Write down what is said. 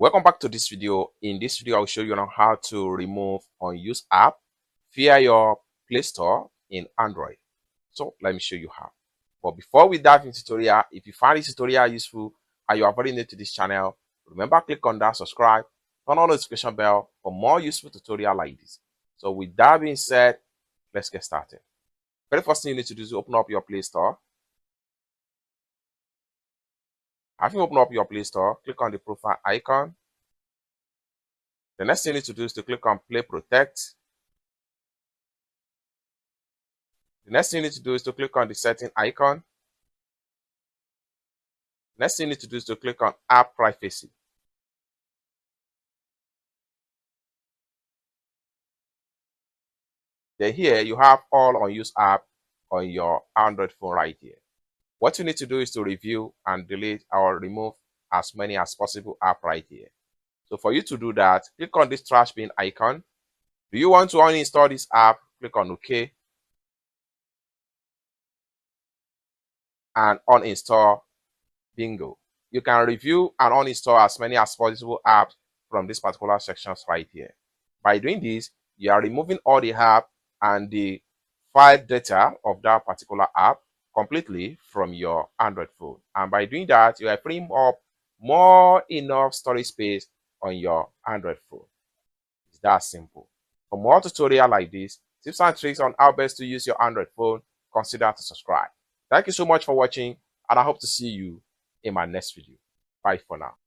Welcome back to this video. In this video, I'll show you on how to remove unused app via your Play Store in Android. So let me show you how. But before we dive into tutorial, if you find this tutorial useful and you are very new to this channel, remember click on that subscribe, turn on the notification bell for more useful tutorial like this. So with that being said, let's get started. Very first thing you need to do is open up your Play Store. After you open up your Play Store, click on the profile icon. The next thing you need to do is to click on Play Protect. The next thing you need to do is to click on the setting icon. Next thing you need to do is to click on App Privacy. Then here you have all unused apps on your Android phone right here. What you need to do is to review and delete or remove as many as possible apps right here. So for you to do that, click on this trash bin icon. Do you want to uninstall this app? Click on OK. And uninstall. Bingo. You can review and uninstall as many as possible apps from this particular sections right here. By doing this, you are removing all the app and the file data of that particular app completely from your Android phone. And by doing that, you are freeing up enough storage space on your Android phone. It's that simple. For more tutorials like this, tips and tricks on how best to use your Android phone, consider to subscribe. Thank you so much for watching, and I hope to see you in my next video. Bye for now.